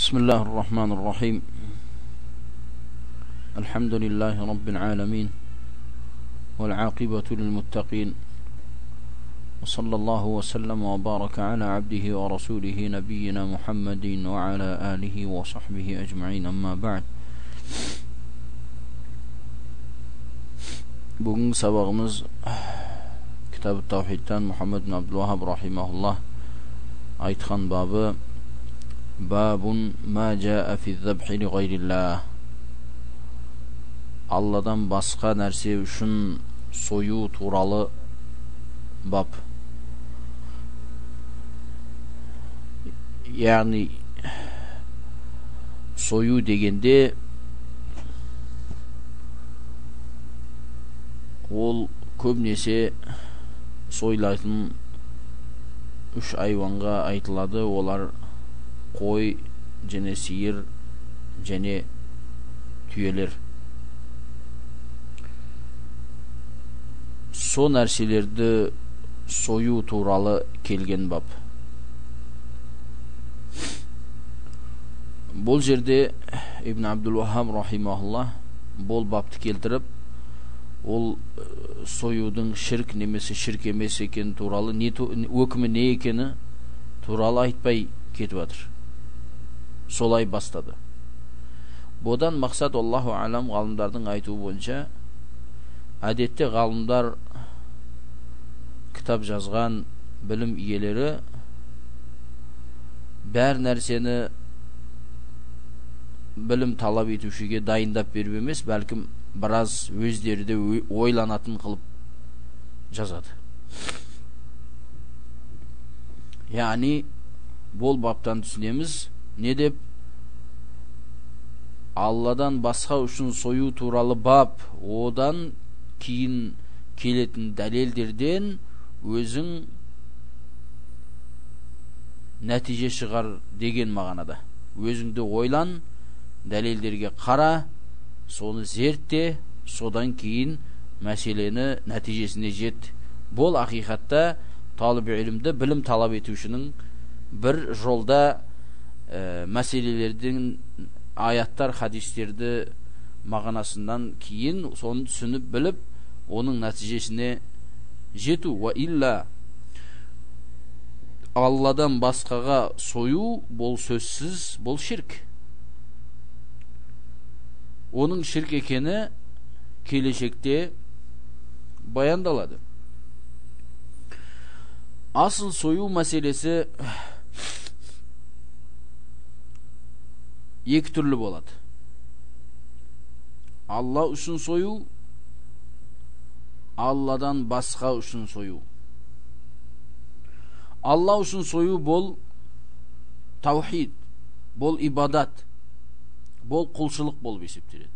بسم الله الرحمن الرحيم. الحمد لله رب العالمين والعاقبة للمتقين، وصلى الله وسلم وبارك على عبده ورسوله نبينا محمد وعلى آله وصحبه أجمعين. أما بعد. Bugün sabahımız Kitab-ı Tavhid'den Muhammed bin Abdülvahhab rahimahullah aytkan babı Babun ma jaa fi zebhi li gayrillah. Allah'dan başka нәрсе үшін soyu туралы bab. Yani soyu degенде ол көбінесе сойлайтын үш айванға айтылады. Олар қой, және сиыр, және түйелер. Со нәрселерді сою туралы келген бап. Бұл жерде Ибн Абдул-Ваххаб рахимахуллах бұл бапты келтіріп, ол союдың ширк немесе ширк емес екені туралы, өкімі не екені туралы айтпай кетіп жатыр. Солай бастады. Бұдан мақсат Аллаху алам ғалымдардың айтуы бойынша, әдетте ғалымдар кітап жазған білім иелері бәр нәрсені білім талап етушіге дайындап беріп емес, бәлкім біраз өздері де ойланатын қылып жазады. Яғни бұл баптан түсінеміз не деп? Алладан басқа үшін сою туралы бап, одан кейін келетін дәлелдерден өзің нәтиже шығар деген мағынада. Өзіңді ойлан, дәлелдерге қара, соны зертте, содан кейін мәселені нәтижесіне жет. Бұл ақиқатта талып илімді білім талап етушінің бір жолда мәселелердің аяттар, хадистерді мағынасынан кейін соны түсініп біліп, оның нәтижесіне жету. Ва илля Алладан басқаға сою, бұл сөзсіз, бұл ширк. Оның ширк екені келешекте баяндалады. Асыл сою мәселесі екі түрлі болады. Алла үшін сою, Алладан басқа үшін сою. Алла үшін сою бұл таухид, бұл ибадат, бұл құлшылық болып есептеледі.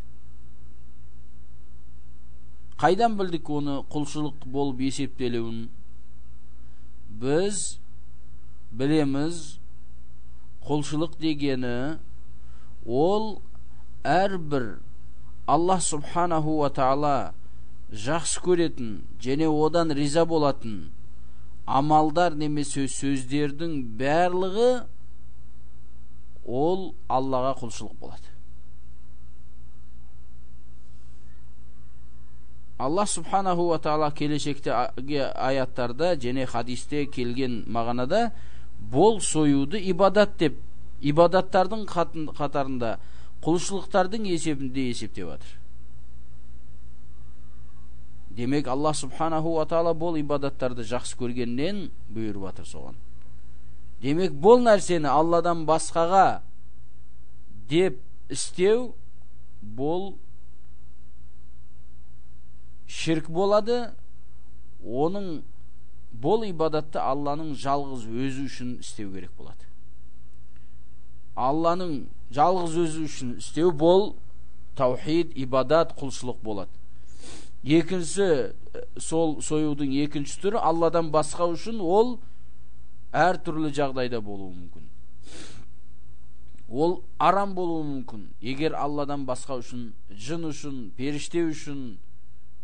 Қайдан білдік оны құлшылық болып есептелуін? Біз білеміз, құлшылық дегені ол әрбір Аллах субханаху ва таала жақсы көретін және одан риза болатын амалдар немесе сөздердің барлығы ол Аллаға құлшылық болады. Аллах субханаху ва таала келешекте аяттарда және хадисте келген мағынада бұл союды ибадат деп, ибадаттардың қатарында құлшылықтардың есебінде есептеп жатыр. Демек Аллах субханаху ва таала бұл ибадаттарды жақсы көргеннен бұйырып жатыр соған. Демек бұл нәрсені Алладан басқаға деп істеу бұл ширк болады. Оның бұл ибадатты Алланың жалғыз өзі үшін істеу керек болады. Алланың жалғыз өзі үшін істеу бұл таухид, ибадат, құлшылық болады. Екіншісі, сол союдың екінші түрі Алладан басқа үшін ол әр түрлі жағдайда болуы мүмкін. Ол арам болуы мүмкін. Егер Алладан басқа үшін, жын үшін, періште үшін,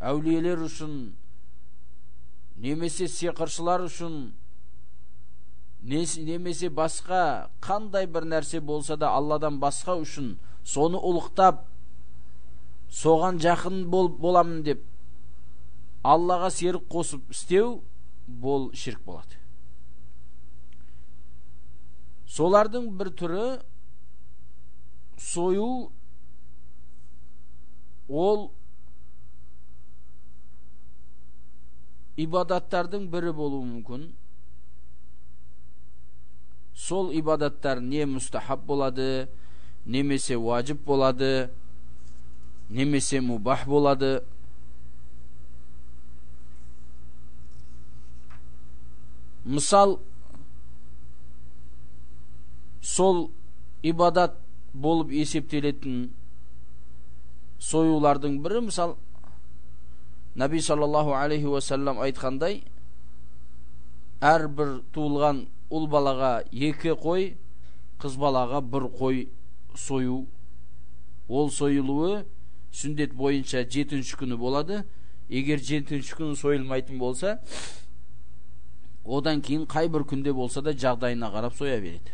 әулиелер үшін, немесе сиқыршылар үшін, немесе басқа қандай бір нәрсе болса да Алладан басқа үшін соны ұлықтап, соған жақын боламын деп Аллаға серік қосып істеу, бұл ширк болады. Солардың бір түрі сою, ол ибадаттардың бірі болуы мүмкін. Сол ибадаттар не мустахаб болады, немесе ваджиб болады, немесе мубах болады. Мысал, сол ибадат болып есептелетін союлардың бірі, мысал, Наби саллаллаху алейхи ва саллам айтқандай, әрбір туылған ұл балаға 2 қой, қыз балаға 1 қой сою. Ол сойылуы сүндет бойынша 7-ші күні болады. Егер 7-ші күні сойылмайтын болса, одан кейін қай бір күнде болса да жағдайына қарап соя береді.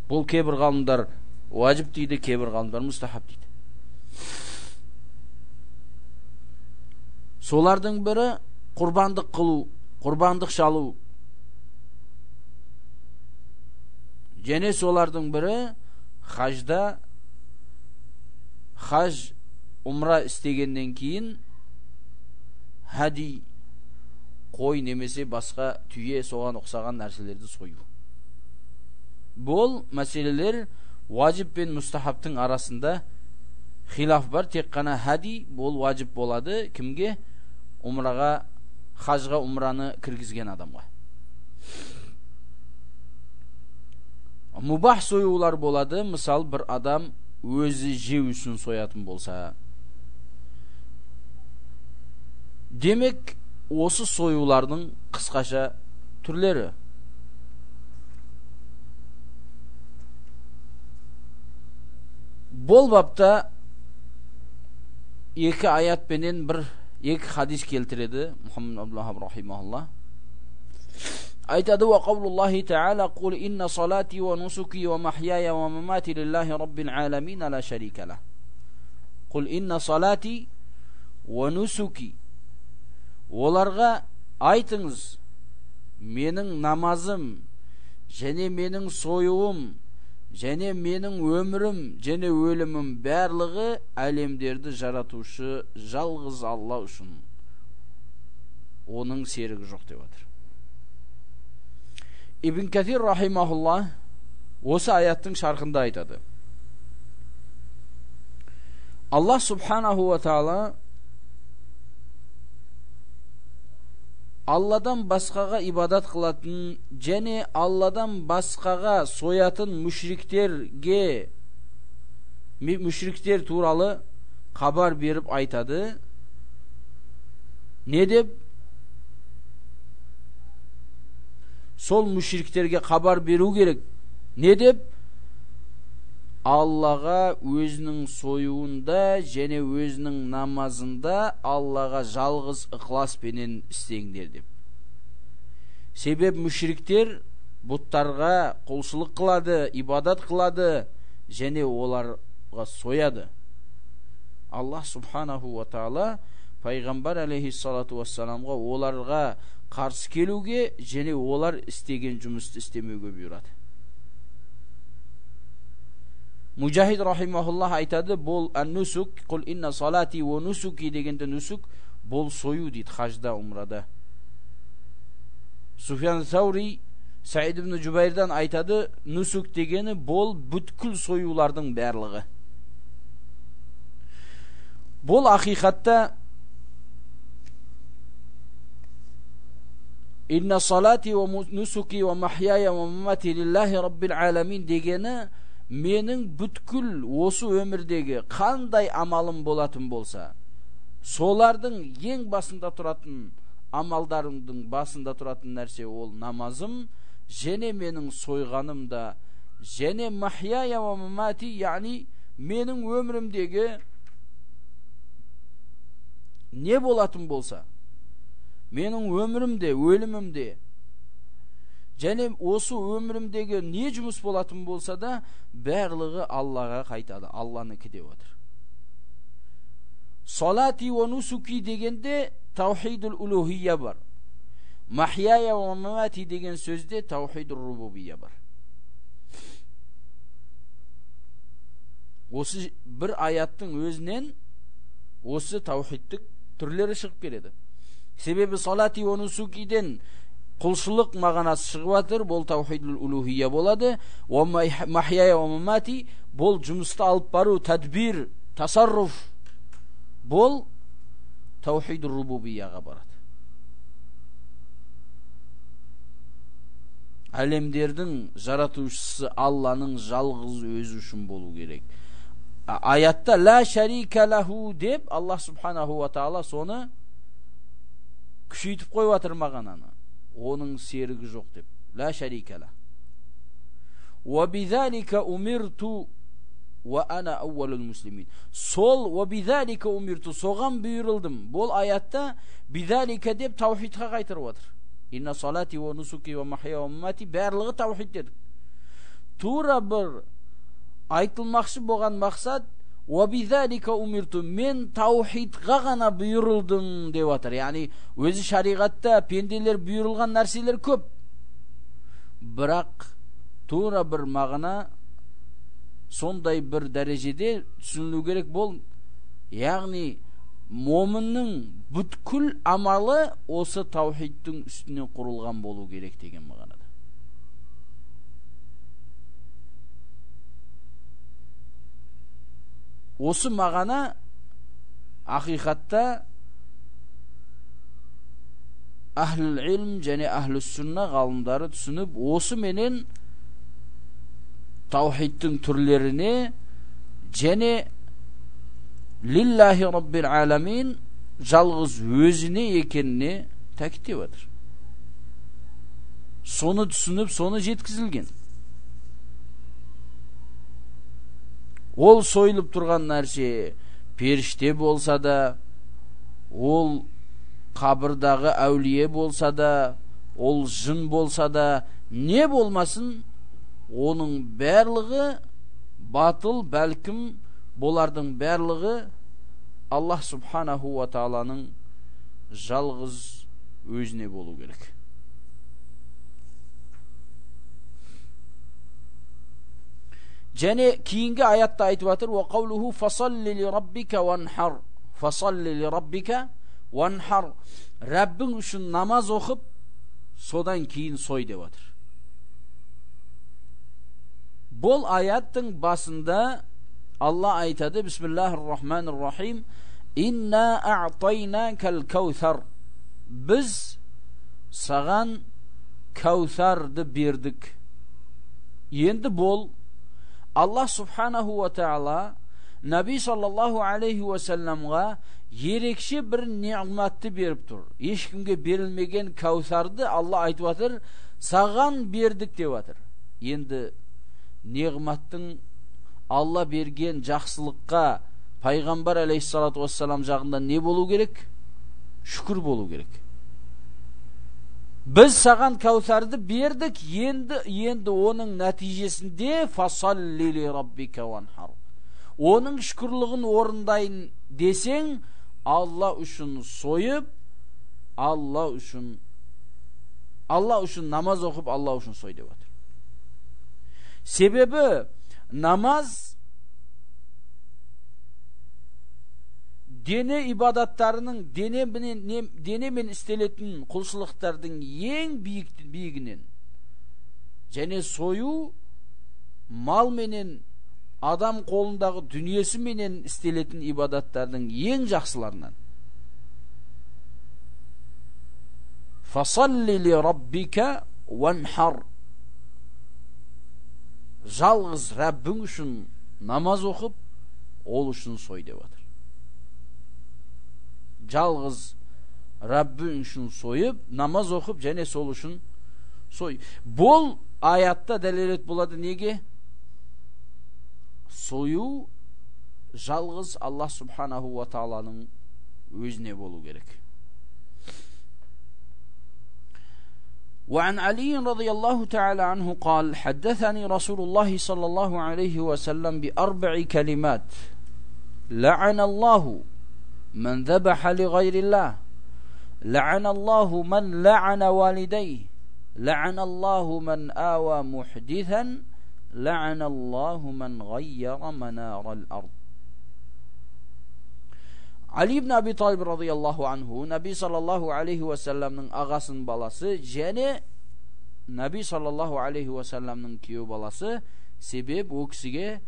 Бұл кейбір ғалымдар ваджиб дейді, кейбір ғалымдар мустахаб дейді. Солардың бірі құрбандық қылу, құрбандық шалу. Және солардың бірі хажда, хаж умра істегеннен кейін хади, қой немесе басқа түйе, соған ұқсаған нәрселерді сою. Бұл мәселелер ваджиб пен мустахабтың арасында хилаф бар. Тек қана хади бұл ваджиб болады кімге? Умраға, хажға умраны кіргізген адамға. Мубах союлар болады. Мысал, бір адам өзі жеу үшін соятын болса. Демек, осы союлардың қысқаша түрлері. Бұл бапта 2 аят пенен 2 хадис келтіреді Мұхаммад Абдул-Ваххаб рахимахуллах. Айтады: "Ва қаулуллахи та'ала, қул инна салати ва нусуки ва махяя ва мамати лиллахи раббил аламин ла шарика лах. Қул инна салати ва нусуки." Оларға айтыңыз, менің намазым, және менің сойуым, және менің өмірім, және өлімім барлығы әлемдерді жаратушы жалғыз Алла үшін. Оның серігі жоқ деп отыр. Ибн Катир рахимахуллах осы аяттың шархында айтады: Аллах субханаху ва таала Алладан басқаға ибадат қылатын және Алладан басқаға соятын мүшриктер туралы хабар беріп айтады. Не деп? Сол мүшриктерге хабар беру керек. Не деп? Аллаға өзінің союында және өзінің намазында Аллаға жалғыз ықылас пенен істеңдер деп. Себеп мүшриктер бұттарға құлшылық қылады, ибадат қылады және оларға сояды. Аллах субханаху ва таала пайғамбар алейхиссалату вассаламға оларға қарсы келуге және олар істеген жұмысты істемеуге бұйырады. Мужахид рахимахуллах айтады: "Бұл ан-нусук, қул инна салати ва нусуки" дегенде нусук бұл сою дейді, хажда, умрада. Суфиян Саури Саид ибн Жубайрдан айтады: "Нусук дегені бұл бүткіл союлардың барлығы." Бұл ақиқатта "Инна салати ва нусуки ва махяя ва мамати лиллахи раббил аламин" дегені менің бүткіл осы өмірдегі қандай амалым болатын болса, солардың ең басында тұратын амалдарымдың басында тұратын нәрсе ол намазым, және менің сойғаным да, және махяя ва мамати, яғни менің өмірімдегі не болатын болса, менің өмірімде, өлімімде, Және осы өмірімдегі не жұмыс болатын болса да, барлығы Аллаға қайтады, Алланыкі деп отыр. Салати ва нусуки дегенде таухидул улухия бар. Махияя ва мамати деген сөзде таухидул рубубия бар. Осы бір аяттың өзінен осы таухидтік түрлері шығып келеді. Себебі салати ва нусукиден құлшылық мағынасы шығып жатыр, бұл таухидул улухия болады. Ва махияя ва мамати бұл жұмысты алып бару, тәдбир, тасарруф, бұл таухидул рубубияға барады. Әлемдердің жаратушысы Алланың жалғыз өзі үшін болу керек. Аятта ла шарика лаху деп Аллах субханаху ва таала соны күшейтіп қойып жатыр мағынаны. Оның серігі жоқ деп. Ла шарика ла. Ва бидалика умирту ва ана аувалул муслимин. Сол ва бидалика умирту, соған бұйырылдым. Бұл аятта бидалика деп таухидқа қайтырып отыр. Инна салати ва нусуки ва махия ва мамати барлығы таухид дедік. Тура бір айтылмақшы болған мақсат ва бидалика умирту, мен таухидқа ғана бұйырылдым деп отыр. Яғни өзі шариғатта пенделер бұйырылған нәрселер көп. Бірақ тура бір мағына сондай бір дәрежеде түсінілу керек бол. Яғни момынның бүткіл амалы осы таухидтің үстіне құрылған болу керек деген мағынада. Осы мағана ақиқатта әхліл илм және әхліс сүнна ғалымдары түсініп, осы менен таухидтің түрлеріне және лиллахи раббил аламин жалғыз өзіне екеніне тәкіттеп отыр. Соны түсініп, соны жеткізілген. Ол сойылып тұрған нәрсе періште болса да, ол қабырдағы әулие болса да, ол жын болса да, не болмасын, оның барлығы батыл, бәлкім болардың барлығы Аллах субханаху ва тааланың жалғыз өзіне болу керек. Және кейінгі аятта айтып жатыр: "Ва қаулуху фасалли ли раббика ванхар". Фасалли ли раббика ванхар. Раббың үшін намаз оқып, содан кейін сой деп жатыр. Бұл аяттың басында Алла айтады: "Бисмиллахир-рахманир-рахим. Инна а'тайнакал каусар". Біз саған каусарды бердік. Енді бұл Аллах субханаху ва таала Наби саллаллаху алейхи ва салламға ерекше бір неғматты беріп тұр. Ешкімге берілмеген каусарды Алла айтып жатыр, саған бердік деп жатыр. Енді неғматтың Алла берген жақсылыққа пайғамбар алейхиссалату вассалам жағында не болу керек? Шүкір болу керек. Біз саған каусарды бердік, енді оның нәтижесінде фасалли ли раббика ванхар. Оның шүкірлігін орындайын десең, Алла үшін сойып, Алла үшін намаз оқып, Алла үшін сой деп отыр. Себебі намаз дене ибадаттарының, денемен істелетін құлшылықтардың ең биігінен, және сою мал менен, адам қолындағы дүниесі менен істелетін ибадаттардың ең жақсыларынан. Фасалли ли раббика ванхар. Жалғыз Раббың үшін намаз оқып, ол үшін сой деп отыр. Жалғыз Раббың үшін сойып, намаз оқып, және сол үшін сой. Бұл аятта дәлелет болады неге? Сою жалғыз Аллах субханаху ва тааланың өзіне болу керек. وعن علي رضي الله تعالى عنه قال حدثني رسول الله صلى الله عليه وسلم بأربع كلمات لعن الله من ذبح لغير الله لعن الله من لعن والديه لعن الله من آوى محدثا لعن الله من غير منار الأرض. Ali ibn Abi Talib radıyallahu anhu Nabi sallallahu aleyhi ve sellem'nin ağasının balası және Nabi sallallahu aleyhi ve sellem'nin kүйеу balасы. Себеп o кісіге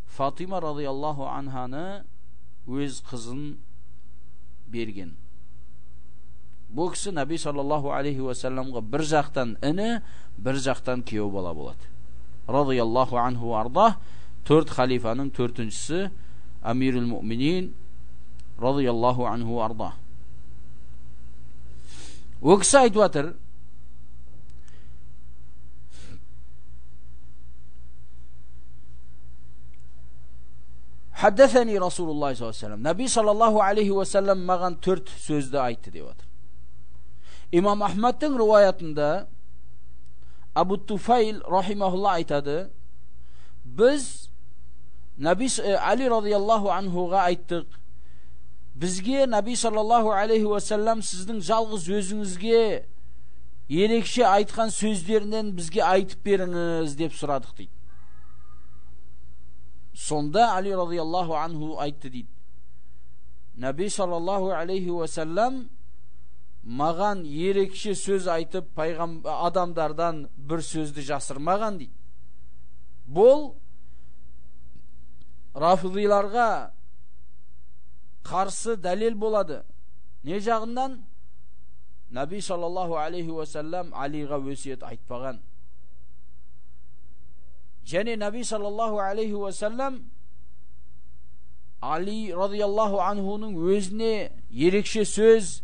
Фатима радıyallahu anhаны өз қызын берген. Bu кісі Наби саллаллаху алейхи ва салламға бір жақтан іні, бір жақтан күйеу бала болады. Радıyallahu anhu арда, төрт халифаның төртіншісі Амирул Муъминин radıyallahu anhu arda. O kişi айтып жатыр, Haddeseni Resulullah sallallahu aleyhi ve sellem. Nabi sallallahu aleyhi ve sellem mаған төрт сөзді айтты деп жатыр. İmam Ahmed'in rivayetinde Abu Tufayl rahimahullah айтады, biz Ali radıyallahu anhuға айттық, бізге Наби саллаллаху алейхи ва саллам сіздің жалғыз өзіңізге ерекше айтқан сөздерінен бізге айтып беріңіз деп сұрадық дейді. Сонда Али радıyallahu анху айтты дейді, Наби саллаллаху алейхи ва саллам маған ерекше сөз айтып адамдардан бір сөзді жасырмаған дейді. Бұл рафидиларға қарсы дәлел болады. Не жағынан? Наби саллаллаху алейхи ва саллам Алиға өсиет айтпаған. Және Наби саллаллаху алейхи ва саллам Али радıyallahu анхуның өзіне ерекше сөз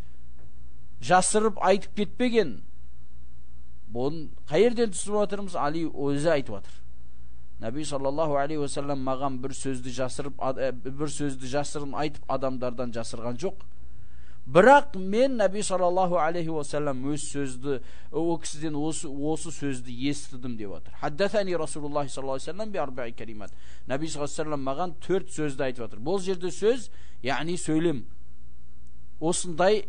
жасырып айтып кетпеген. Бұны қайерден түсіп отырмыз? Али өзі айтып отыр. Наби саллаллаху алейхи ва саллам маған бір сөзді жасырып айтып адамдардан жасырған жоқ. Бірақ мен Наби саллаллаху алейхи ва саллам өз сөзді, о кісіден осы сөзді естідім деп отыр. Хаддасани Расулуллахи саллаллаху алейхи ва саллам би арбаи калимат. Наби саллаллаху алейхи ва саллам маған төрт сөзді айтып отыр. Бұл жерде сөз, яғни сөйлем. Осындай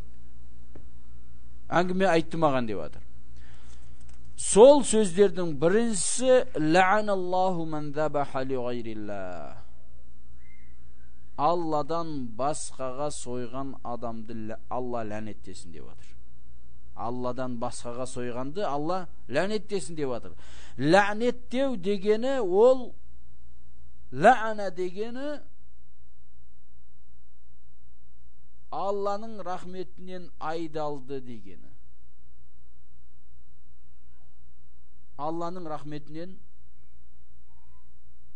әңгіме айтты маған деп отыр. Сол сөздердің біріншісі ла'аналлаху ман забаха ли гайрилlah. Алладан басқаға сойған адамды Алла ләнеттесін деп отыр. Алладан басқаға сойғанды Алла ләнеттесін деп отыр. Ләнеттеу дегені ол, ла'ана дегені Алланың рахметінен айдалды дегені. Алланың рахметінен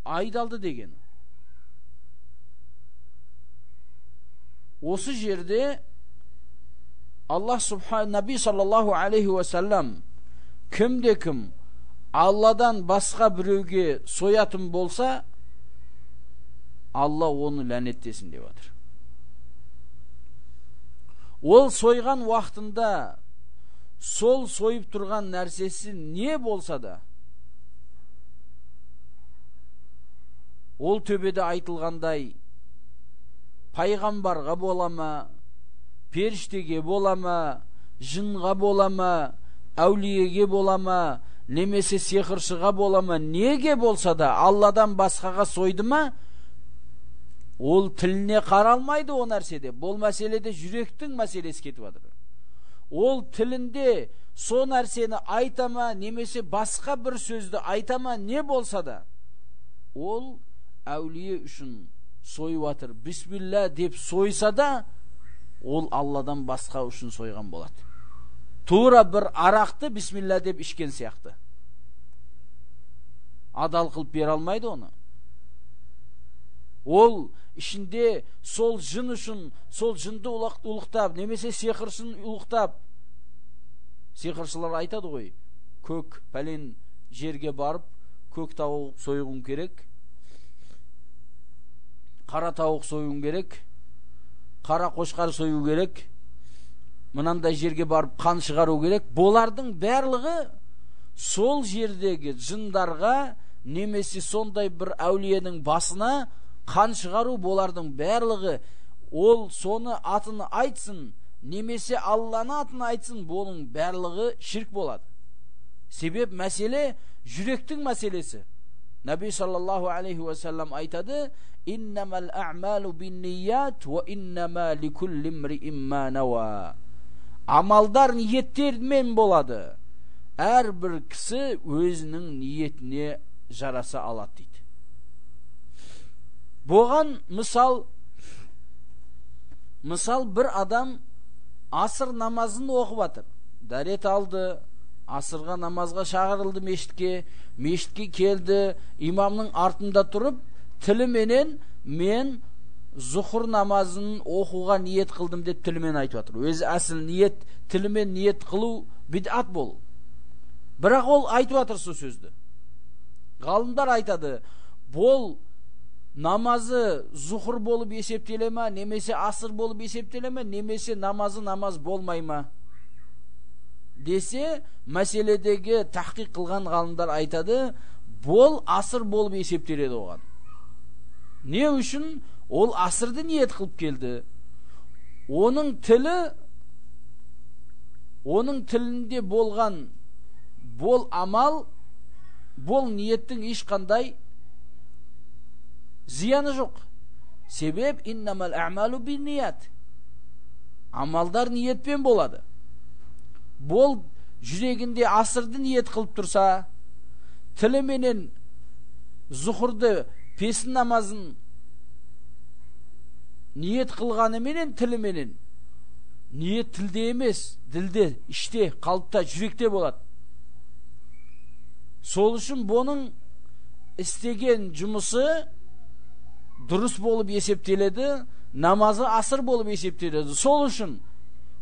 айдалды дегені. Осы жерде Аллах Наби саллаллаху алейхи ва саллам кімде кім Алладан басқа біреуге соятын болса, Алла оны ләнеттесін деп отыр. Ол сойған уақытында сол сойып тұрған нәрсесі не болса да, ол төбеде айтылғандай пайғамбарға бола ма, періштеге бола ма, жынға бола ма, әулиеге бола ма, немесе сиқыршыға бола ма, неге болса да Алладан басқаға сойды ма, ол тіліне қаралмайды о нәрседе. Бұл мәселеде жүректің мәселесі кетіп жатыр. Ол тілінде со нәрсені айтама, немесе басқа бір сөзді айтама, не болса да, ол әулие үшін сойып жатыр. Бисмилла деп сойса да, ол Алладан басқа үшін сойған болады. Тура бір арақты бисмилла деп ішкен сияқты. Адал қылып бере алмайды оны. Ол ішінде сол жын үшін, сол жынды ұлықтап, немесе сиқыршын ұлықтап, сиқыршылар айтады ғой, көк пәлен жерге барып, көк тауық сойғың керек, қара тауық сойғың керек, қара қошқар сойу керек, мынандай жерге барып қан шығару керек, болардың барлығы сол жердегі жындарға немесе сондай бір әулиенің басына қан шығару, болардың барлығы ол соны атын айтсын немесе Алланы атын айтсын, болың барлығы ширк болады. Себеп мәселе жүректің мәселесі. Наби саллаллаху алейхи ва саллам айтады: "Иннамал а'малу бинният ва иннама ликулли имри'ин ма нава." Амалдар ниеттермен болады. Әрбір кісі өзінің ниетіне жараса алады дейді. Боған мысал бір адам асыр намазын оқып жатыр. Дәрет алды, асырға намазға шақырылды мешітке келді, имамның артында тұрып, тіліменен мен зухр намазын оқуға ниет қылдым деп тілімен айтып жатыр. Өзі әсіл ниет, тілімен ниет қылу бидат бол. Бірақ ол айтып жатыр сол сөзді. Ғалымдар айтады, бол намазы зухр болып есептеле ме, немесе асыр болып есептеле ме, немесе намазы намаз болмай ма десе, мәселедегі тахқиқ қылған ғалымдар айтады, бол асыр болып есептеледі оған. Не үшін? Ол асырды ниет қылып келді. Оның тілінде болған бол амал, бол ниеттің ешқандай зияны жоқ. Себеп иннамал а'малу бинният. Амалдар ниетпен болады. Бол жүрегінде асырды ниет қылып тұрса, тіліменен зухрды, песін намазын ниет қылғаныменен, тіліменен ниет тілде емес, ділде, іште, қалыпта, жүректе болады. Сол үшін бұның істеген жұмысы дұрыс болып есептеледі, намазы асыр болып есептеледі. Сол үшін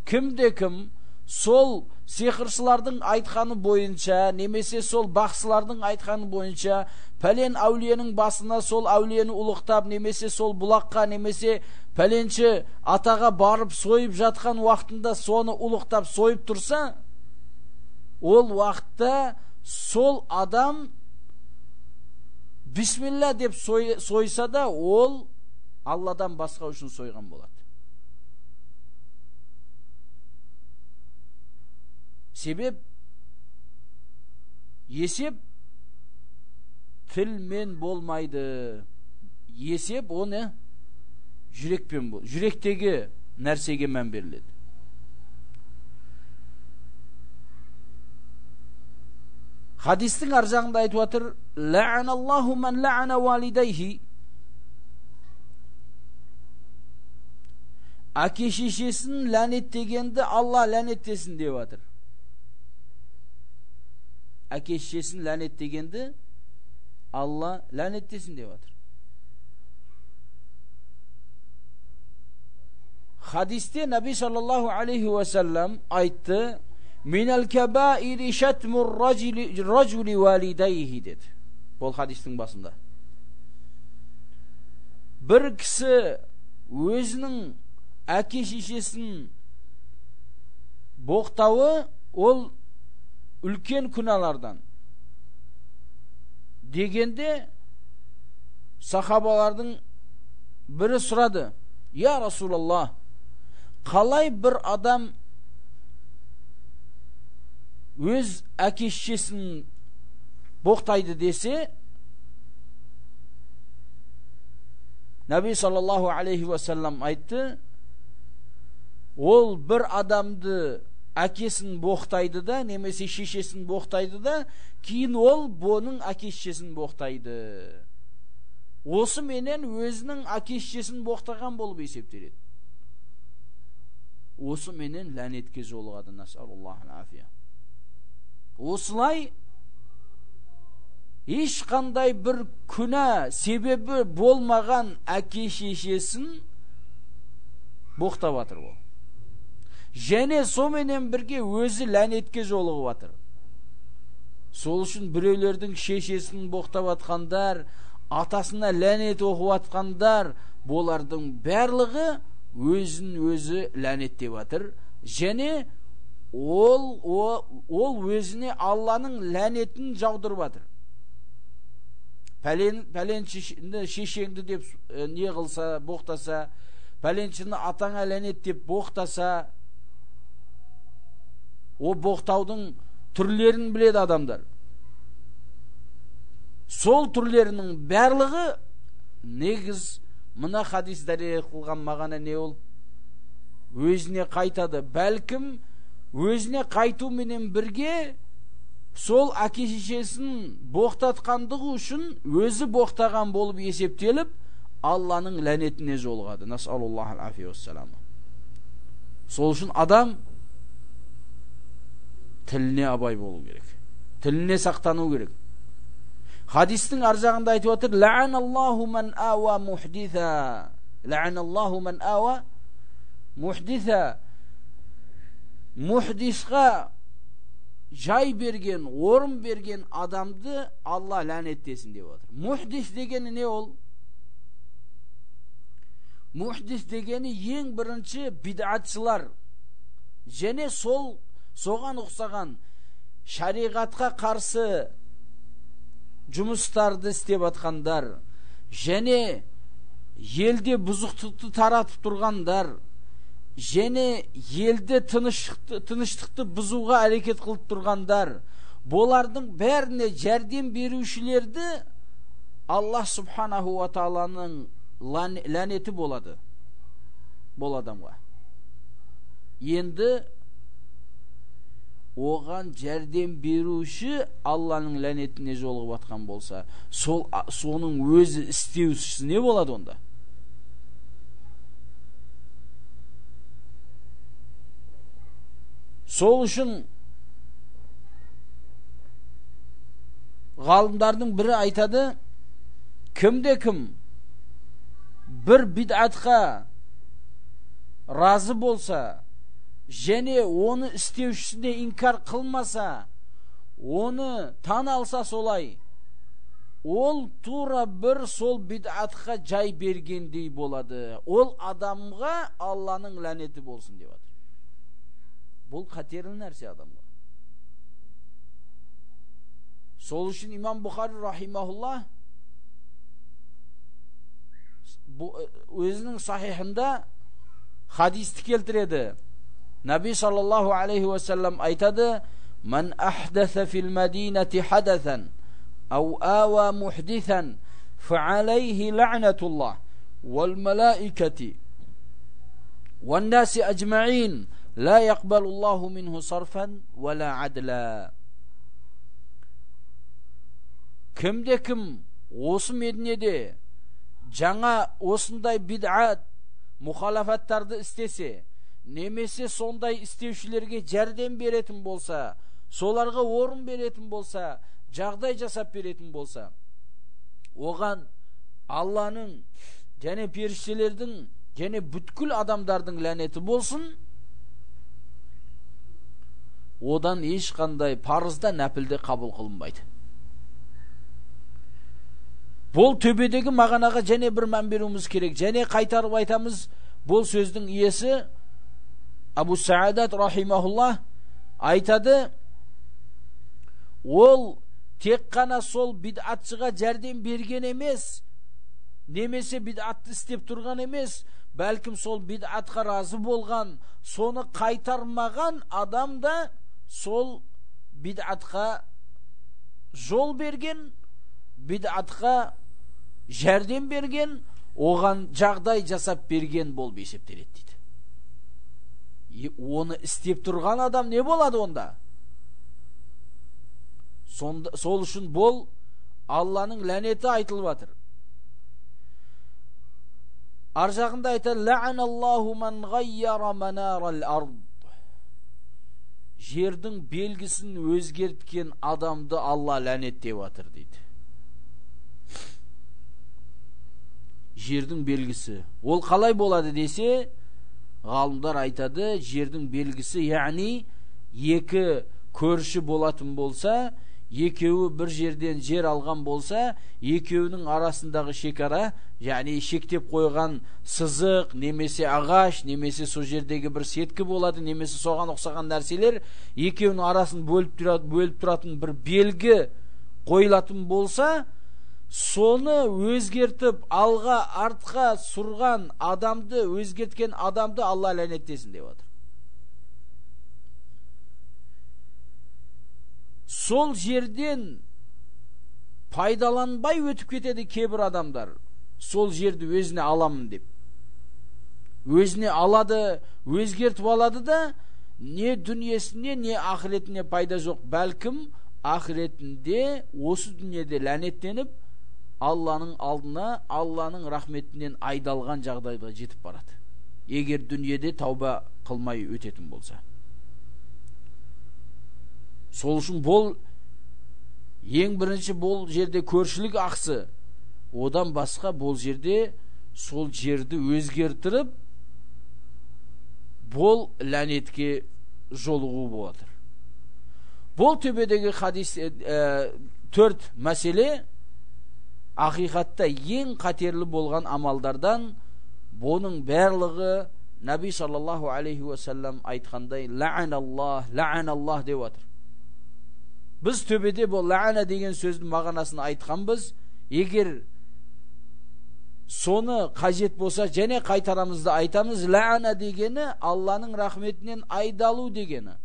кімде-кім сол сиқыршылардың айтқаны бойынша, немесе сол бақсылардың айтқаны бойынша, пәлен әулиенің басына сол әулиені ұлықтап, немесе сол бұлаққа, немесе пәленші атаға барып сойып жатқан уақытында соны ұлықтап сойып тұрса, ол уақытта сол адам бисмилла деп сойса да, ол Алладан басқа үшін сойған болады. Себеп есеп тілмен болмайды. Есеп оны жүрекпен бол. Жүректегі нәрсеге мән беріледі. Хадистің аржағында айтып отыр: "Ла'аналлаху ман ла'ана валидайхи." Әке шешесін ләнеттегенді Алла ләнеттесін деп отыр. Әке шешесін ләнеттегенді Алла ләнеттесін деп отыр. Хадисте Наби саллаллаху алейхи ва саллам айтты: "Минал кабаири шатмур раджули валидайхи" деді. Бұл хадистің басында. Бір кісі өзінің әке шешесін боқтауы ол үлкен күнәлардан дегенде, сахабалардың бірі сұрады: "Я Расулаллах, қалай бір адам өз әке шешесін боқтайды десе?" Наби саллаллаху алейхи ва саллам айтты: "Ол бір адамды әкесін боқтайды да, немесе шешесін боқтайды да, кейін ол бұның әке шешесін боқтайды. Осы менен өзінің әке шешесін боқтаған болып есептеледі. Осы менен ләнетке жолығады. Насаллаху афия." Осылай ешқандай бір күнә себебі болмаған әке шешесін боқтап жатыр ол. Және соменен бірге өзі ләнетке жолығып жатыр. Сол үшін біреулердің шешесін боқтап жатқандар, атасына ләнет оқып жатқандар, болардың барлығы өзін өзі ләнеттеп жатыр. Және ол өзіне Алланың ләнетін жаудырып жатыр. Пәленшіні шешеңді деп не қылса, боқтаса, пәленшіні атаңа ләнет деп боқтаса, о боқтаудың түрлерін біледі адамдар. Сол түрлерінің барлығы негіз мына хадис дәлел қылған мағана не ол? Өзіне қайтады. Бәлкім өзіне қайтуменен бірге сол әке-шешесін боқтатқандығы үшін өзі боқтаған болып есептеліп, Алланың ләнетіне жолығады. Насаллаллаху алейхи вассалам. Сол үшін адам тіліне абай болу керек. Тіліне сақтану керек. Хадистің аржағында айтып отыр: "Ла'аналлаху ман ава мухдиса." Ла'аналлаху ман ава мухдиса. Мухдисқа жай берген, орын берген адамды Алла ләнеттесін деп отыр. Мухдис дегені не ол? Мухдис дегені ең бірінші бид'атшылар, және соған ұқсаған шариғатқа қарсы жұмыстарды істеп атқандар, және елде бұзықтықты таратып тұрғандар, және елде тыныштықты бұзуға әрекет қылып тұрғандар, болардың бәріне жәрдем берушілерді Аллах субханаху ва тааланың ләнеті болады бұл адамға. Енді оған жәрдем беруші Алланың ләнетіне жолығып атқан болса, соның өзі істеушісі не болады онда? Сол үшін ғалымдардың бірі айтады, кімде-кім бір бид'атқа разы болса, және оны істеушісіне инкар қылмаса, оны тан алса солай, ол тура бір сол бид'атқа жай бергендей болады. Ол адамға Алланың ләнеті болсын деп жатыр. Бұл қатерлі нәрсе адамға. Сол үшін имам Бухари рахимахуллах өзінің сахихында хадисті келтіреді. Наби саллаллаху алейхи ва саллам айтады: "Ман ахдаса фил мадинати хадасан ау ава мухдисан фа'алейхи лa'натуллах вал малаикати ван наси аджмаин ла яқбалуллаху минху сарфан вала адла." Кімде-кім осы Мединеде жаңа осындай бид'ат, мұхалафаттарды істесе, немесе сондай істеушілерге жәрдем беретін болса, соларға орын беретін болса, жағдай жасап беретін болса, оған Алланың және періштелердің және бүткіл адамдардың ләнеті болсын. Одан ешқандай парызда, нәпілде қабыл қылынбайды. Бұл төбедегі мағанаға және бір мән беруіміз керек. Және қайтарып айтамыз, бұл сөздің иесі Абу Саадат рахимахуллах айтады, ол тек қана сол бид'атшыға жәрдем берген емес, немесе бид'атты істеп тұрған емес, бәлкім сол бид'атқа разы болған, соны қайтармаған адам да сол бид'атқа жол берген, бид'атқа жәрдем берген, оған жағдай жасап берген болып есептеледі дейді. Оны істеп тұрған адам не болады онда? Сол үшін бұл Алланың ләнеті айтылып жатыр. Ар жағында айтады: "Ла'аналлаху ман гайяра манарал ард." Жердің белгісін өзгерткен адамды Алла ләнеттеп жатыр дейді. Жердің белгісі. Ол қалай болады десе, ғалымдар айтады, жердің белгісі, яғни екі көрші болатын болса, екеуі бір жерден жер алған болса, екеуінің арасындағы шекара, яғни шектеп қойған сызық, немесе ағаш, немесе сол жердегі бір сеткі болады, немесе соған ұқсаған нәрселер, екеуінің арасын бөліп тұратын бір белгі қойылатын болса, соны өзгертіп алға артқа сұрған адамды, өзгерткен адамды Алла ләнеттесін деп отыр. Сол жерден пайдаланбай өтіп кетеді кейбір адамдар. Сол жерді өзіне аламын деп. Өзіне алады, өзгертіп алады да, не дүниесіне, не ақыретіне пайда жоқ. Бәлкім ақыретінде, осы дүниеде ләнеттеніп, Алланың алдына, Алланың рахметінен айдалған жағдайға жетіп барады. Егер дүниеде тауба қылмай өтетін болса. Сол үшін бұл ең бірінші бұл жерде көршілік ақсы, одан басқа бұл жерде сол жерді өзгертіріп бұл ләнетке жолығу болады. Бұл төбедегі хадис 4 мәселе ақиқатта ең қатерлі болған амалдардан. Бұның барлығы Наби саллаллаху алейхи ва саллам айтқандай лә'аналлах деп отыр. Біз төбеде бұл лә'ана деген сөздің мағынасын айтқанбыз. Егер соны қажет болса, және қайтарамызды айтамыз. Лә'ана дегені Алланың рахметінен айдалу дегені.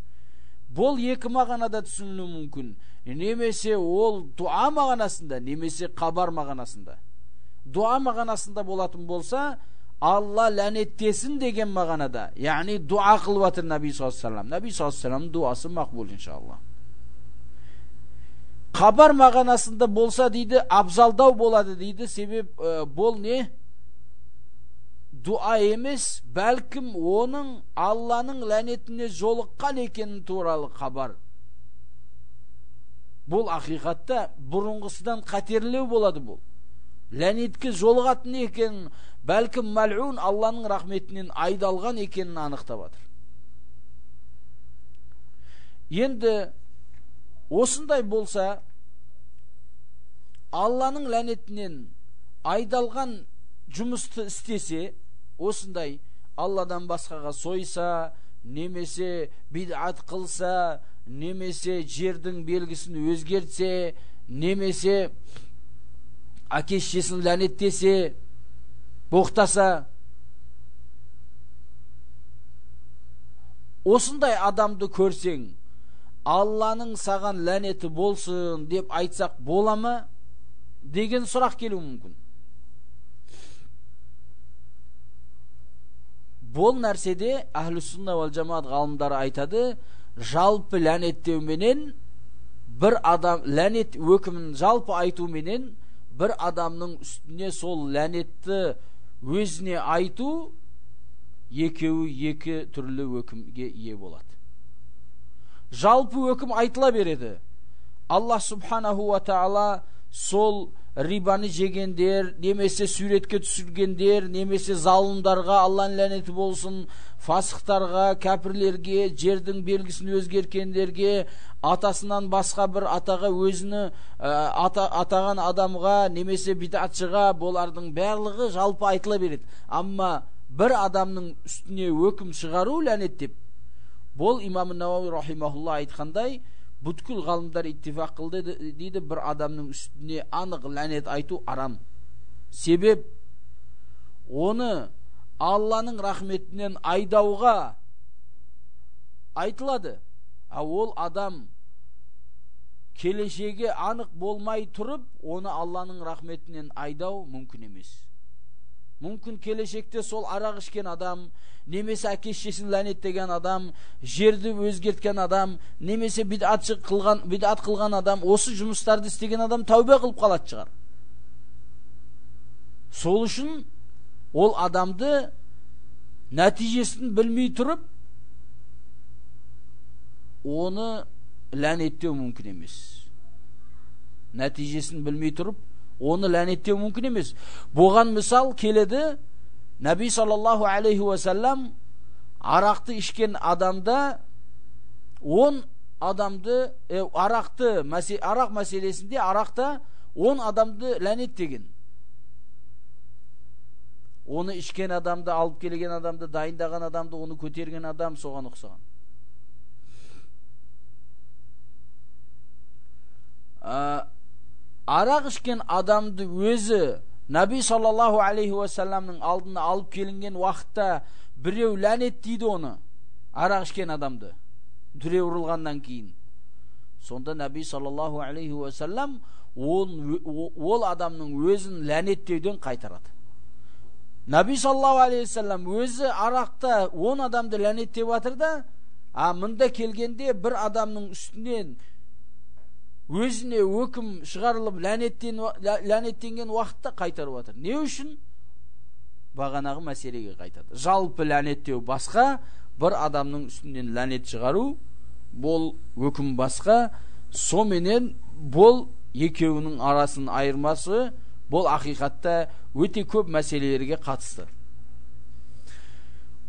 Бұл екі мағынада түсінілуі мүмкін. Немесе ол дуа мағынасында, немесе хабар мағынасында. Дуа мағынасында болатын болса, Алла ләнеттесін деген мағынада. Яғни дуа қылып жатыр Наби саллаллаху алейхи ва саллям. Наби саллаллаху алейхи ва саллям дуасы мақбул иншалла. Хабар мағынасында болса дейді, абзалдау болады дейді. Себеп бұл не? Дуа емес, бәлкім оның Алланың ләнетіне жолыққан екенін туралы хабар. Бұл ақиқатта бұрынғысыдан қатерлеу болады бұл. Ләнетке жолығатын екенін, бәлкім мәл'ун Алланың рахметінен айдалған екенін анықтап жатыр. Енді осындай болса, Алланың ләнетінен айдалған жұмысты істесе, осындай Алладан басқаға сойса, немесе бид'ат қылса, немесе жердің белгісін өзгертсе, немесе әке-шешесін ләнеттесе, боқтаса, осындай адамды көрсең, Алланың саған ләнеті болсын деп айтсақ бола ма? Деген сұрақ келуі мүмкін. Бұл нәрседе Ахлус-сунна вал жамаат ғалымдары айтады, жалпы ләнеттеуменен бір адам, ләнет өкімін жалпы айтуменен бір адамның үстіне сол ләнетті өзіне айту, екеуі екі түрлі өкімге ие болады. Жалпы өкім айтыла береді. Аллах субханаху ва таала сол рибаны жегендер, немесе суретке түсіргендер, немесе залымдарға Алланың ләнеті болсын, фасықтарға, кәпірлерге, жердің белгісін өзгерткендерге, атасынан басқа бір атаға өзіні атаған адамға, немесе бидатшыға, болардың барлығы жалпы айтыла береді. Амма бір адамның үстіне өкім шығару ләнет деп, бұл имам Науави рахимахулла айтқандай, бүткіл ғалымдар иттифақ қылды дейді, бір адамның үстіне анық ләнет айту арам. Себеп оны Алланың рахметінен айдауға айтылады. Ол адам келешегі анық болмай тұрып, оны Алланың рахметінен айдау мүмкін емес. Мүмкін келешекте сол арақ ішкен адам, немесе әке-шешесін ләнеттеген адам, жерді өзгерткен адам, немесе бид'ат қылған адам, осы жұмыстарды істеген адам тәубе қылып қалады шығар. Сол үшін ол адамды нәтижесін білмей тұрып, оны ләнеттеу мүмкін емес. Нәтижесін білмей тұрып, оны ләнеттеу мүмкін емес. Бұған мысал келеді, Наби саллаллаху алейхи ва саллам арақты ішкен адамда 10 адамды арақ мәселесінде арақта 10 адамды ләнеттеген. Оны ішкен адамды, алып келген адамды, дайындаған адамды, оны көтерген адам соған ұқсаған. Арақ ішкен адамды өзі Наби саллаллаху алейхи ва салламның алдына алып келінген уақытта біреу ләнет дейді оны, арақ ішкен адамды, дүре ұрылғаннан кейін. Сонда Наби саллаллаху алейхи ва саллам ол адамның өзін ләнеттеуден қайтарады. Наби саллаллаху алейхи ва саллам өзі арақта 10 адамды ләнеттеп атыр да, мында келгенде бір адамның үстінен өзіне өкім шығарылып ләнеттенген уақытта қайтарып атыр. Не үшін? Бағанағы мәселеге қайтады. Жалпы ләнеттеу басқа, бір адамның үстінен ләнет шығару, бұл өкім басқа. Соменен бұл екеуінің арасын айырмасы, бұл ақиқатта өте көп мәселелерге қатысты.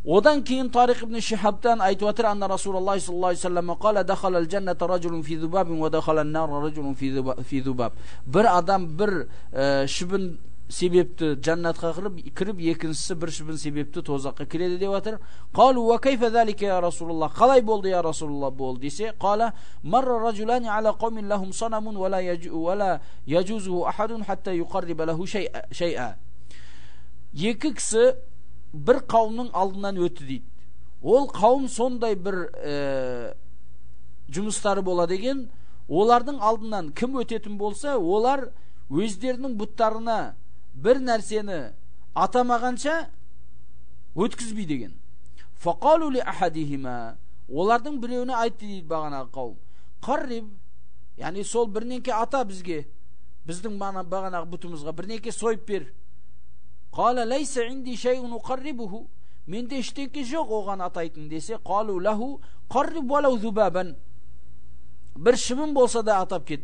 Одан кейін Тариқ ибн Шихабтан айтып отыр, анна Расулаллах саллаллаху алейхи ва саллям қала дахалал джанната раджулун фи зубабин ва дахалан нар раджулун фи зубаб. Бір адам бір шыбын себепті жаннатқа кіріп, екіншісі бір шыбын себепті тозаққа кіреді деп отыр. Қалу ва кайфа залика я Расулаллах, қалай болды я Расулаллах болды десе, қала марра раджулани ала қаумин лахум санамун ва ла яджузуху ахадун хатта юқарриба лаху шай'a. Екі кісі бір қауымның алдынан өтті дейді. Ол қауым сондай бір жұмыстары бола деген, олардың алдынан кім өтетін болса, олар өздерінің бұттарына бір нәрсені атамағанша өткізбей деген. Фақалу ли ахадихима, олардың біреуіне айтты дейді бағанағы қауым. Қарриб, яғни сол бірнеңке ата бізге, біздің бағанағы бұтымызға бірнеңке сойып бер. Қала лайса инди шайун уқаррибуху, менде ештеңке жоқ оған атайтын десе, қалу лаху қарриб валау зубабан, бір шыбын болса да атап кет.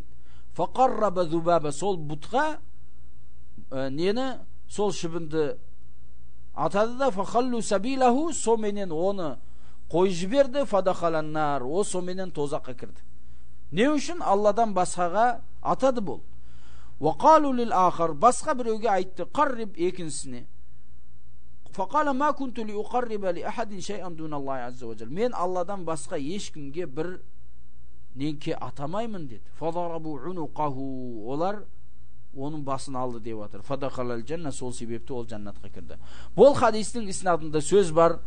Фақарраба зубаба, сол бұтқа нені, сол шыбынды атады да, фақаллу сабилаху, соменен оны қой жіберді, фадахаланнар, о соменен тозаққа кірді. Не үшін? Алладан басқаға атады бұл. Вақалу лил ахар, басқа біреуге айтты, қарриб екіншісіне. Фақала ма кунту ли уқарриба ли ахадин шай'ан дун Аллахи азза ва джал, мен Алладан басқа ешкімге бір ненке атамаймын деді. Фадарабу унуқаху, олар оның басын алды деп отыр. Фадахалал жанна, сол себепті ол жаннатқа кірді. Бұл хадистің иснадында сөз бар.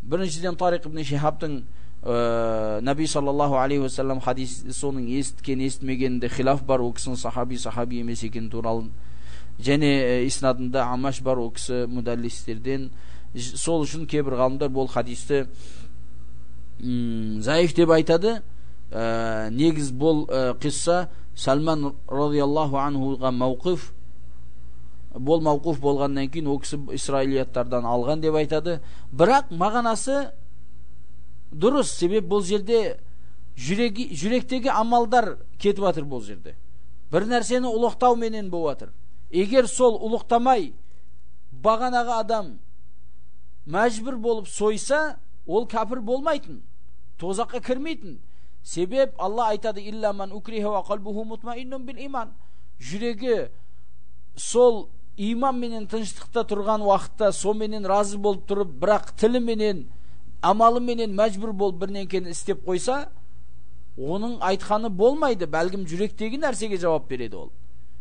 Біріншіден Тариқ ибн Шихабтың Наби саллаллаху алейхи ва саллам хадис соның естіген естімегенде хилаф бар, о кісінің сахаби емес екен туралы. Және иснадында Амаш бар, о кісі мудаллистерден. Сол үшін кейбір ғалымдар бұл хадисті заиф деп айтады. Негіз бұл қисса Салман радиаллаху анхуға мауқиф, бұл мауқиф болғаннан кейін о кісі исраилияттардан алған деп айтады. Бірақ мағанасы дұрыс, себеп бұл жерде жүректегі амалдар кетіп атыр. Бұл жерде бір нәрсені ұлықтау менен болып атыр. Егер сол ұлықтамай бағанағы адам мәжбүр болып сойса, ол кәпір болмайтын, тозаққа кірмейтін. Себеп Алла айтады, илля ман укриха ва қалбуху мутмаиннун бил иман, жүрегі сол иман менен тыныштықта тұрған уақытта соменен разы болып тұрып, бірақ тілі менен амалы менен мәжбүр болып бірнеңкені істеп қойса, оның айтқаны болмайды, бәлкім жүректегі нәрсеге жауап береді ол.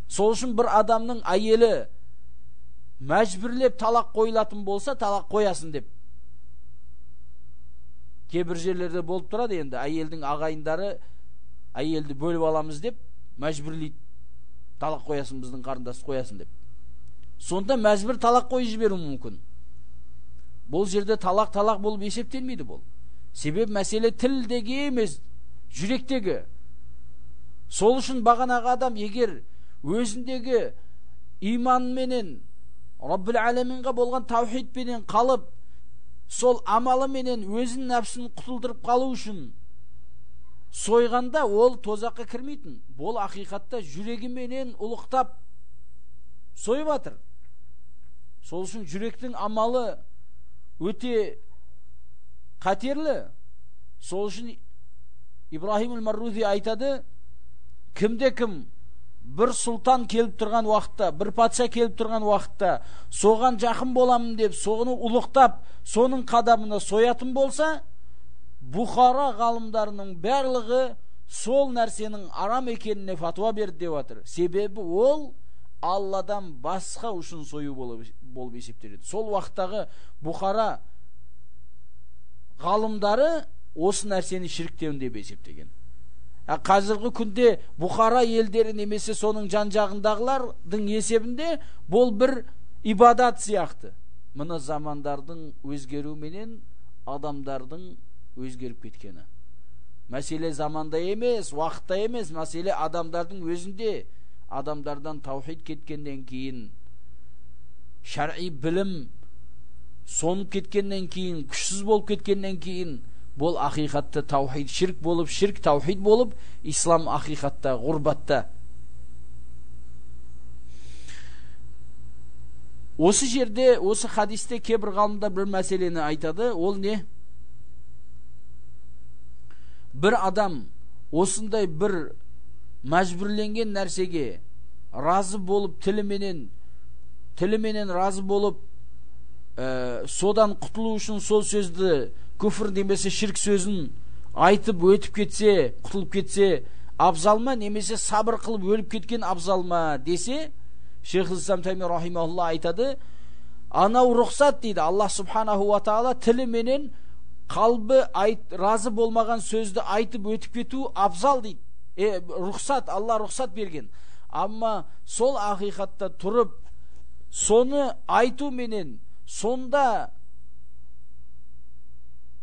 Сол үшін бір адамның әйелі мәжбүрлеп талақ қойылатын болса, талақ қоясын деп. Кейбір жерлерде болып тұрады, енді әйелдің ағайындары әйелді бөліп аламыз деп мәжбүрлейді, талақ қоясын, біздің қарындас қоясын деп. Сонда мәжбүр талақ қойып жіберу мүмкін. Бұл жерде талақ болып есептелмейді бұл. Себеп мәселе тілдегі емес, жүректегі. Сол үшін бағанағы адам егер өзіндегі иманменен, Раббул Аламинға болған таухидпенен қалып, сол амалы менен өзін нәпсін құтылдырып қалу үшін сойғанда, ол тозаққа кірмейтін. Бұл ақиқатта жүрегі менен ұлықтап сойып атыр. Сол үшін жүректің амалы өте қатерлі. Сол үшін Ибрахим Маррузи айтады, кімде-кім бір сұлтан келіп тұрған уақытта, бір патша келіп тұрған уақытта, соған жақын боламын деп, соны ұлықтап, соның қадамына соятын болса, Бұхара ғалымдарының барлығы сол нәрсенің арам екеніне фатуа берді деп жатыр. Себебі ол Алладан басқа үшін сою болып есептеледі. Сол уақыттағы Бұхара ғалымдары осы нәрсені ширктеуін деп есептеген. Қазіргі күнде Бұхара елдері немесе соның жан-жағындағылардың есебінде бұл бір ибадат сияқты. Мына замандардың өзгеруіменен адамдардың өзгеріп кеткені. Мәселе заманда емес, уақытта емес, мәселе адамдардың өзінде. Адамдардан таухид кеткеннен кейін, шар'i білім сонып кеткеннен кейін, күшсіз болып кеткеннен кейін, бұл ақиқатты таухид ширк болып, ширк таухид болып, ислам ақиқатта, ғурбатта. Осы жерде, осы хадисте кейбір ғалымдар бір мәселені айтады. Ол не? Бір адам осындай бір мәжбүрленген нәрсеге разы болып, тіліменен разы болып, содан құтылу үшін сол сөзді, күфір немесе ширк сөзін айтып өтіп кетсе, құтылып кетсе абзал ма, немесе сабыр қылып өліп кеткен абзал ма десе, Шейх-ул-Ислам Тайми рахимахулла айтады, анау рұқсат дейді. Аллах субханаху ва таала тіліменен қалбы разы болмаған сөзді айтып өтіп кету абзал дейді. Рұқсат, Алла рұқсат берген. Амма сол ақиқатта тұрып, соны айту менен, сонда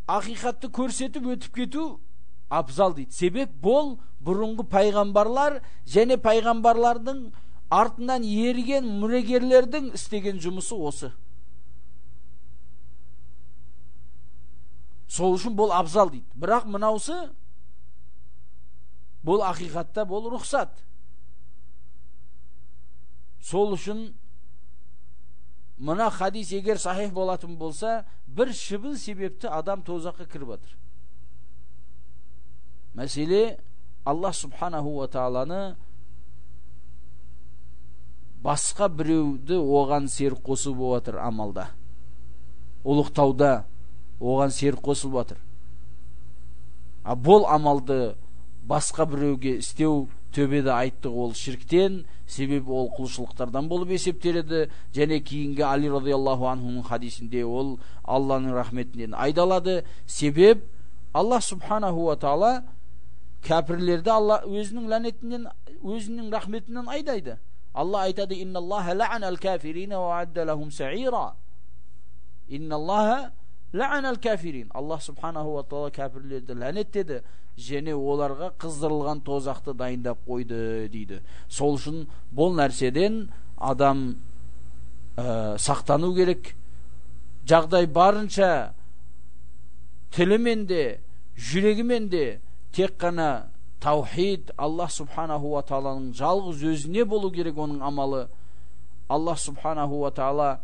ақиқатты көрсетіп өтіп кету абзал дейді. Себеп бұл бұрынғы пайғамбарлар және пайғамбарлардың артынан ерген мұрегерлердің істеген жұмысы осы. Сол үшін бұл абзал дейді. Бірақ мынаусы бұл ақиқатта бұл рұқсат. Сол үшін мына хадис егер сахих болатын болса, бір шыбын себепті адам тозаққа кіріп жатыр. Мәселе Аллах субханаху ва тааланы басқа біреуді оған серік қосып жатыр амалда. Ұлықтауда оған серік қосылып жатыр. Бұл амалды басқа біреуге істеу, төбеде айттық, ол ширктен, себебі ол құлшылықтардан болып есептеледі. Және кейінгі Али радиаллаху анхуның хадисінде ол Алланың рахметінен айдалады. Себеп Аллах субханаху ва таала кәпірлерді Алла өзінің ләнетінен, өзінің рахметінен айдайды. Алла айтады: "Инналлаха ла'анал кафирина ва адда лахум са'ира". Инналлаха ла'анал кафирин. Аллах субханаху ва таала кәпірлерді ләнеттеді, және оларға қыздырылған тозақты дайындап қойды дейді. Сол үшін бұл нәрседен адам сақтану керек. Жағдай барынша тілімен де, жүрегімен де тек қана таухид, Аллах субханаху ва тааланың жалғыз өзіне болу керек оның амалы. Аллах субханаху ва таала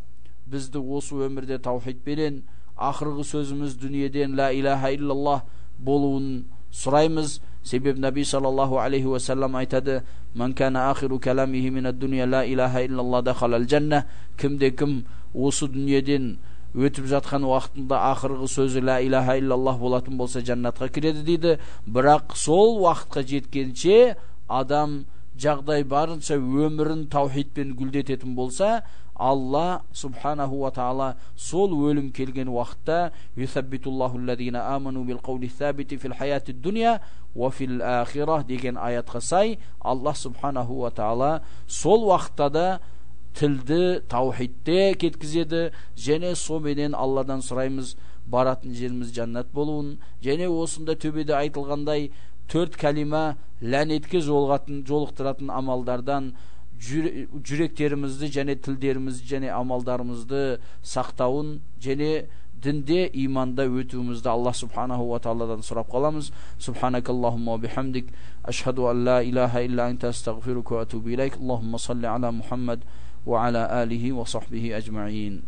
бізді осы өмірде таухид берен, ақырғы сөзіміз дүниеден ла илаха иллаллах болуын сұраймыз. Себебі Наби саллаллаху алейхи ва саллам айтады: "Ман кана ахиру каламихи минад дуния ла илаха иллаллах дахалал джанна". Кімде-кім осы дүниеден өтіп жатқан уақытында ақырғы сөзі ла илаха иллаллах болатын болса, жаннатқа кіреді дейді. Бірақ сол уақытқа жеткенше адам жағдай барынша өмірін таухидпен гүлдететін болса, Алла субханаху ва таала сол өлім келген уақытта юсаббитуллаху аллазина аману бил қаули сабити фил хаяти дуния ва фил ахира деген аятқа сай, Аллах субханаху ва таала сол уақытта да тілді таухидте кеткізеді. Және соменен Алладан сұраймыз баратын жеріміз жаннат болуын. Және осында төбеде айтылғандай 4 кәлима ләнетке жолықтыратын амалдардан жүректерімізді және тілдерімізді және амалдарымызды сақтауын, және дінде, иманда өтуімізді Аллах субханаху ва тааладан сұрап қаламыз. Субханакаллахумма ва бихамдик, ашхаду ан ла илаха илля анта, астағфирука ва атубу илайк. Аллахумма салли ала Мухаммад ва ала алихи ва сахбихи ажмаин.